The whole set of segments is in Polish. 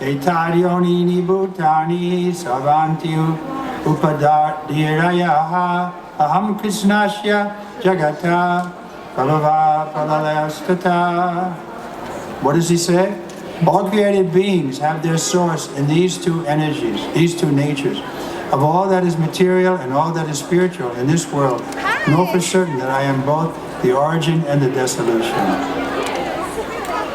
etaryonini bhutani savanti upadirayaha aham krishnasya jagata palava palalayastata. What does he say? All created beings have their source in these two energies, these two natures. Of all that is material and all that is spiritual in this world, know for certain that I am both the origin and the dissolution.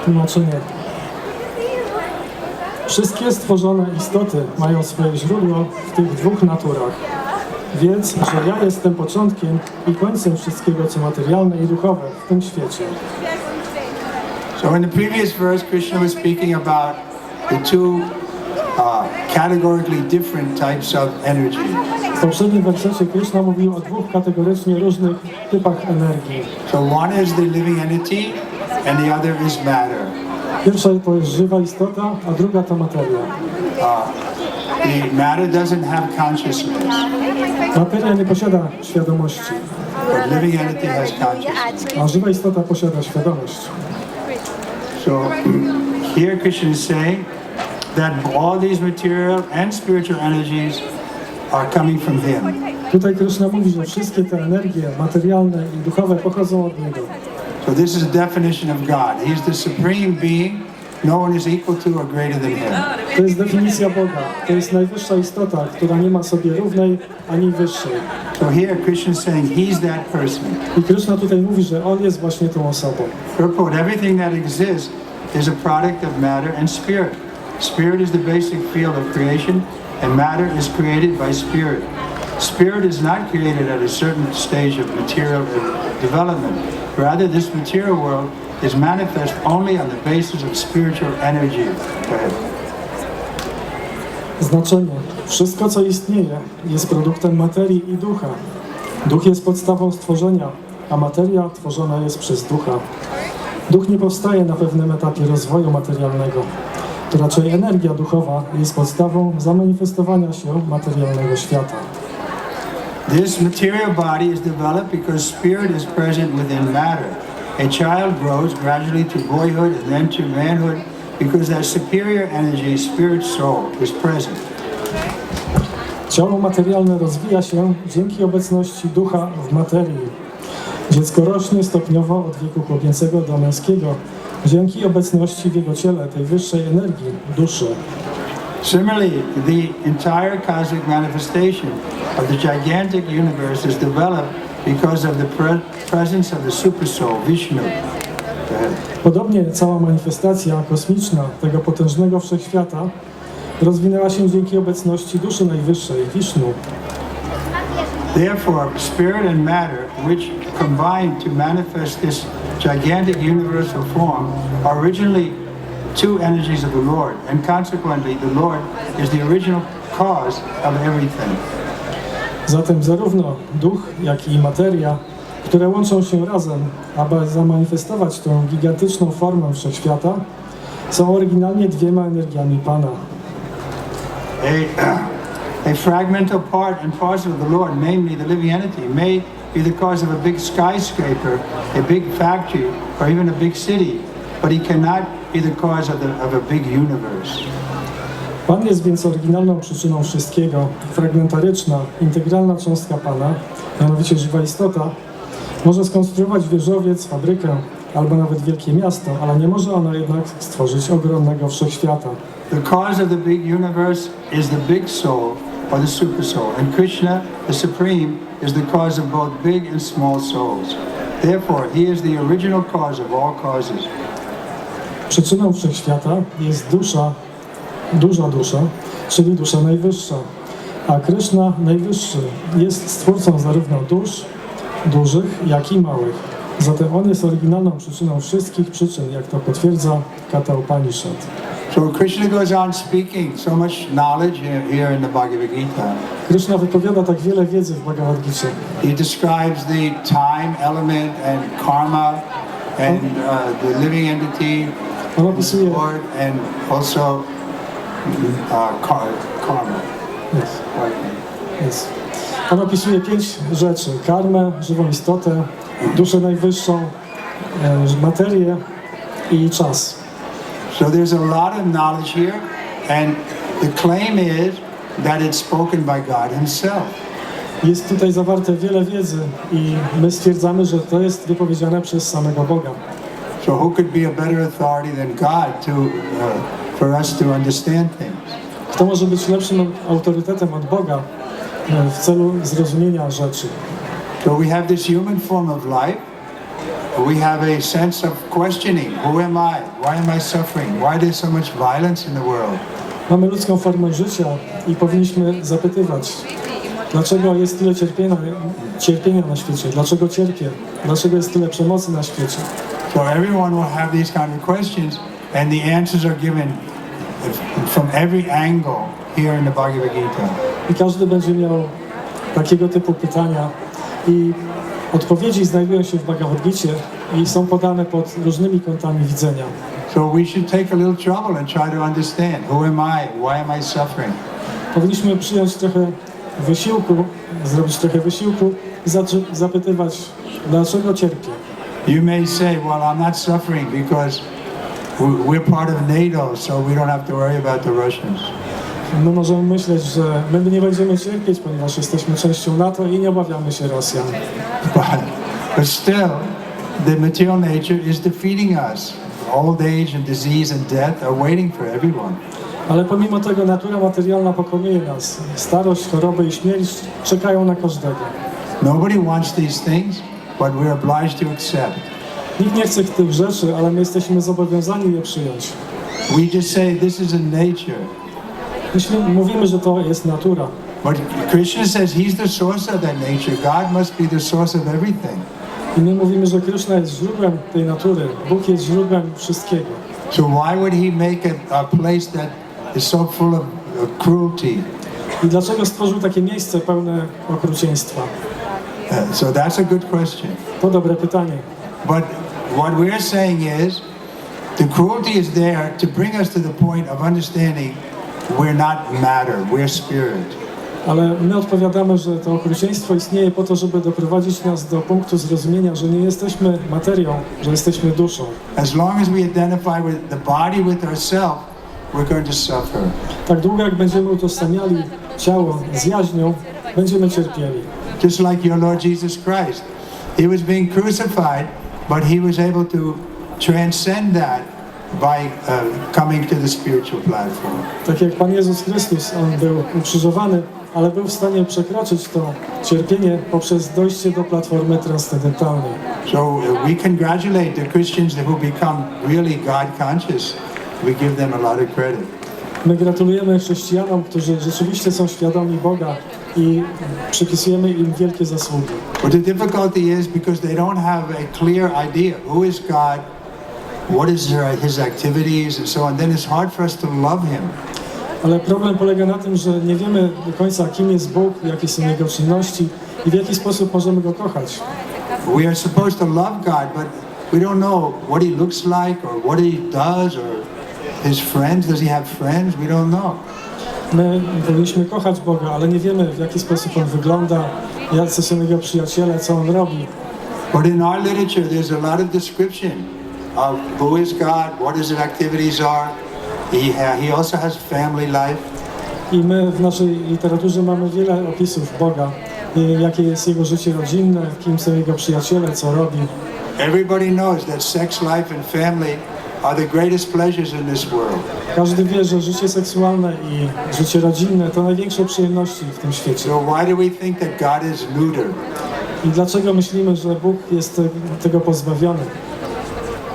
Tłumaczenie. Wszystkie stworzone istoty mają swoje źródło w tych dwóch naturach. Wiedz, że ja jestem początkiem i końcem wszystkiego, co materialne i duchowe w tym świecie. So in the previous verse, Krishna was speaking about the two categorically different types of energy. W poprzednim wersecie Krishna mówił o dwóch kategorycznie różnych typach energii. So one is the living entity and the other is matter. Pierwsza to jest żywa istota, a druga to materia. The matter doesn't have consciousness. Materia nie posiada świadomości, But living entity has consciousness. a żywa istota posiada świadomość. So here Krishna is saying that all these material and spiritual energies are coming from Him. Tutaj Krishna mówi, że wszystkie te energie materialne i duchowe pochodzą od Niego. So this is a definition of God. He's the supreme being. No one is equal to or greater than Him. To jest definicja Boga. To jest najwyższa istota, która nie ma sobie równej ani wyższej. So here Krishna is saying He's that person. I Krishna tutaj mówi, że On jest właśnie tą osobą. Purport, everything that exists is a product of matter and spirit. Spirit is the basic field of creation, and matter is created by spirit. Spirit is not created at a certain stage of material development. Rather, this material world is manifest only on the basis of spiritual energy. Go ahead. Znaczenie. Wszystko, co istnieje, jest produktem materii i ducha. Duch jest podstawą stworzenia, a materia tworzona jest przez ducha. Duch nie powstaje na pewnym etapie rozwoju materialnego. To raczej energia duchowa jest podstawą zamanifestowania się materialnego świata. This material body is developed because spirit is present within matter. A child grows gradually to boyhood and then to manhood because that superior energy, spirit soul, is present. Ciało materialne rozwija się dzięki obecności ducha w materii. Dziecko rośnie stopniowo od wieku chłopięcego do męskiego dzięki obecności w jego ciele tej wyższej energii, duszy. Similarly, the entire cosmic manifestation of the gigantic universe is developed because of the presence of the supersoul, Vishnu. Podobnie cała manifestacja kosmiczna tego potężnego wszechświata rozwinęła się dzięki obecności duszy najwyższej, Vishnu. Therefore, spirit and matter, which combine to manifest this gigantic universal form, are originally two energies of the Lord, and consequently the Lord is the original cause of everything. Zatem zarówno duch, jak i materia, które łączą się razem, aby zamanifestować tą gigantyczną formę wszechświata, są oryginalnie dwiema energiami Pana. A fragmental part and parcel of the Lord, namely the living entity, may be the cause of a big skyscraper, a big factory, or even a big city, but he cannot be the cause of a big universe. Pan jest więc oryginalną przyczyną wszystkiego. Fragmentaryczna, integralna cząstka Pana, mianowicie żywa istota, może skonstruować wieżowiec, fabrykę albo nawet wielkie miasto, ale nie może ona jednak stworzyć ogromnego wszechświata. The cause of the big universe is the big soul or the super soul, and Krishna, the supreme, is the cause of both big and small souls. Therefore, he is the original cause of all causes. Przyczyną wszechświata jest dusza, duża dusza, czyli dusza najwyższa, a Krishna najwyższy jest stwórcą zarówno dusz dużych, jak i małych. Zatem on jest oryginalną przyczyną wszystkich przyczyn, jak to potwierdza Katha Upanishad. So Krishna goes on speaking so much knowledge here in the Bhagavad Gita. Krishna wypowiada tak wiele wiedzy w Bhagavad Gicie. He describes the time element and karma and the living entity, On opisuje, Lord, and also karma. Yes. On opisuje 5 rzeczy. Karmę, żywą istotę, duszę najwyższą, materię i czas. So there's a lot of knowledge here, And the claim is that it's spoken by God himself. Jest tutaj zawarte wiele wiedzy i my stwierdzamy, że to jest wypowiedziane przez samego Boga. So who could be a better authority than God for us to understand things? Kto może być lepszym autorytetem od Boga w celu zrozumienia rzeczy? So we have this human form of life. We have a sense of questioning. Who am I? Why am I suffering? Why there's so much violence in the world? Mamy ludzką formę życia i powinniśmy zapytywać, dlaczego jest tyle cierpienia na świecie? Dlaczego cierpię? Dlaczego jest tyle przemocy na świecie? So everyone will have these kind of questions, and the answers are given from every angle here in the Bhagavad Gita. I każdy będzie miał takiego typu pytania i odpowiedzi znajdują się w Bhagavad Gicie i są podane pod różnymi kątami widzenia. So we should take a little trouble and try to understand who am I? Why am I suffering? Powinniśmy przyjąć trochę wysiłku, zrobić trochę wysiłku i zapytywać, dlaczego cierpię. You may say, well, I'm not suffering because we're part of NATO, so we don't have to worry about the Russians. My możemy myśleć, że my nie będziemy cierpieć, ponieważ jesteśmy częścią NATO i nie obawiamy się Rosjan. But still, the material nature is defeating us. Old age and disease and death are waiting for everyone. Ale pomimo tego natura materialna pokonuje nas. Starość, choroby i śmierć czekają na każdego. Nobody wants these things, but we're obliged to accept. Nikt nie chce tych rzeczy, ale my jesteśmy zobowiązani je przyjąć. We just say this is in nature. Mówimy, że to jest natura. But Krishna says he's the source of that nature. God must be the source of everything. I my mówimy, że Krishna jest źródłem tej natury. Bóg jest źródłem wszystkiego. So why would he make a place that is so full of cruelty? I dlaczego stworzył takie miejsce pełne okrucieństwa? So that's a good question. To dobre pytanie. But what we're saying is the cruelty is there to bring us to the point of understanding we're not matter, we're spirit. Ale my odpowiadamy, że to okrucieństwo istnieje po to, żeby doprowadzić nas do punktu zrozumienia, że nie jesteśmy materią, że jesteśmy duszą. As long as we identify with the body with ourselves, we're going to suffer. Tak długo jak będziemy utożsamiali ciało z jaźnią, będziemy cierpieli. Just like your Lord Jesus Christ. He was being crucified, but he was able to transcend that by coming to the spiritual platform. Tak jak Pan Jezus Chrystus, On był ukrzyżowany, ale był w stanie przekroczyć to cierpienie poprzez dojście do platformy transcendentalnej. So we congratulate the Christians who become really God conscious. We give them a lot of credit. My gratulujemy chrześcijanom, którzy rzeczywiście są świadomi Boga i przypisujemy im wielkie zasługi. But the difficulty is because they don't have a clear idea who is God, what is his activities and so on. Then it's hard for us to love him. Ale problem polega na tym, że nie wiemy do końca, kim jest Bóg, jakie są Jego czynności i w jaki sposób możemy Go kochać. We are supposed to love God, but we don't know what he looks like or what he does or his friends. Does he have friends? We don't know. My powinniśmy kochać Boga, ale nie wiemy, w jaki sposób On wygląda, jacy są Jego przyjaciele, co On robi. But in our literature, there's a lot of description of who is God, what his activities are. He also has family life. I my w naszej literaturze mamy wiele opisów Boga, jakie jest Jego życie rodzinne, kim są Jego przyjaciele, co robi. Everybody knows that sex life and family are the greatest pleasures in this world. Każdy wie, że życie seksualne i życie rodzinne to największe przyjemności w tym świecie. So why do we think that God is neuter? I dlaczego myślimy, że Bóg jest tego pozbawiony?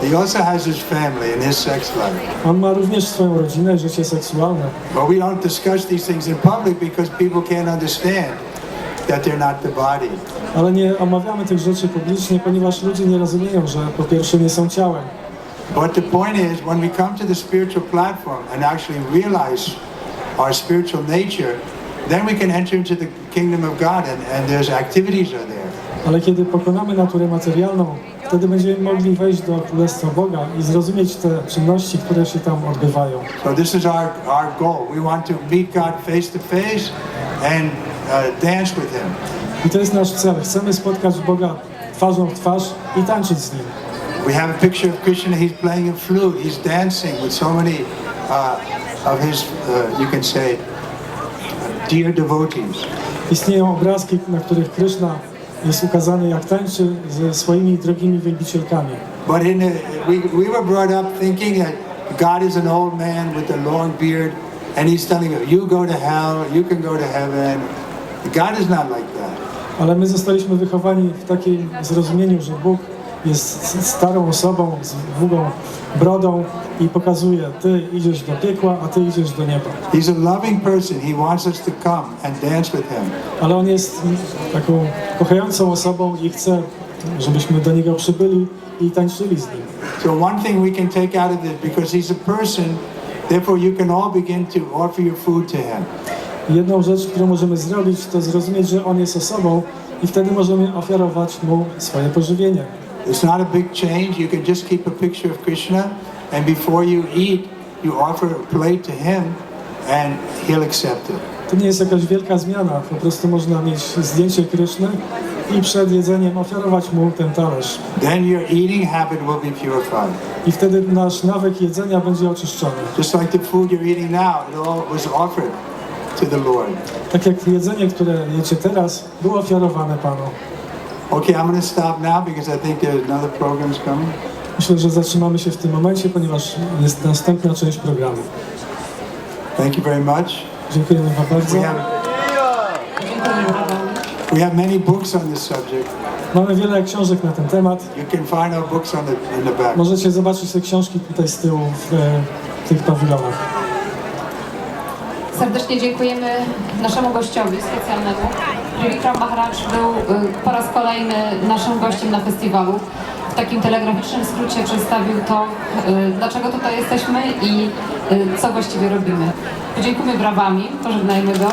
He also has his family and his sex life. On ma również swoją rodzinę i życie seksualne. But we don't discuss these things in public because people can't understand that they're not the body. Ale nie omawiamy tych rzeczy publicznie, ponieważ ludzie nie rozumieją, że po pierwsze nie są ciałem. But the point is, when we come to the spiritual platform and actually realize our spiritual nature, then we can enter into the kingdom of God and there's activities are there. Ale kiedy pokonamy naturę materialną, wtedy będziemy mogli wejść do Królestwa Boga i zrozumieć te czynności, które się tam odbywają. So this is our goal. We want to meet God face to face and dance with him. I to jest nasz cel. Chcemy spotkać Boga twarzą w twarz i tańczyć z Nim. We have a picture of Krishna. He's playing a flute. He's dancing with so many of his, you can say, dear devotees. Istnieją obrazki, na których Kryszna jest ukazany, jak tańczy ze swoimi drogimi wielbicielkami. But we were brought up thinking that God is an old man with a long beard, and he's telling you, you go to hell, you can go to heaven. God is not like that. Ale my zostaliśmy wychowani w takim zrozumieniu, że Bóg jest starą osobą z długą brodą i pokazuje, ty idziesz do piekła, a ty idziesz do nieba. He's a loving person. He wants us to come and dance with him. Ale on jest taką kochającą osobą i chce, żebyśmy do niego przybyli i tańczyli z nim. So one thing we can take out of this, because he's a person, therefore you can all begin to offer your food to him. Jedną rzecz, którą możemy zrobić, to zrozumieć, że on jest osobą i wtedy możemy ofiarować mu swoje pożywienie. It's not a big change. You can just keep a picture of Krishna, and before you eat, you offer a plate to him, and he'll accept it. To nie jest jakaś wielka zmiana, po prostu można mieć zdjęcie Kryszny i przed jedzeniem ofiarować mu ten talerz. Then your eating habit will be purified. I wtedy nasz nawyk jedzenia będzie oczyszczony. Just like the food you're eating now, it all was offered to the Lord. Tak jak jedzenie, które jecie teraz, było ofiarowane Panu. Okay, I'm going to stop now because I think there's another program coming. Myślę, że zatrzymamy się w tym momencie, ponieważ jest następna część programu. Thank you very much. Dziękujemy Wam bardzo. We have many books on this subject. Mamy wiele książek na ten temat. You can find our books in the back. Możecie zobaczyć te książki tutaj z tyłu w tych pawilonach. Serdecznie dziękujemy naszemu gościowi specjalnemu. Trivikrama był po raz kolejny naszym gościem na festiwalu. W takim telegraficznym skrócie przedstawił to, dlaczego tutaj jesteśmy i co właściwie robimy. Podziękujmy brawami, pożegnajmy go.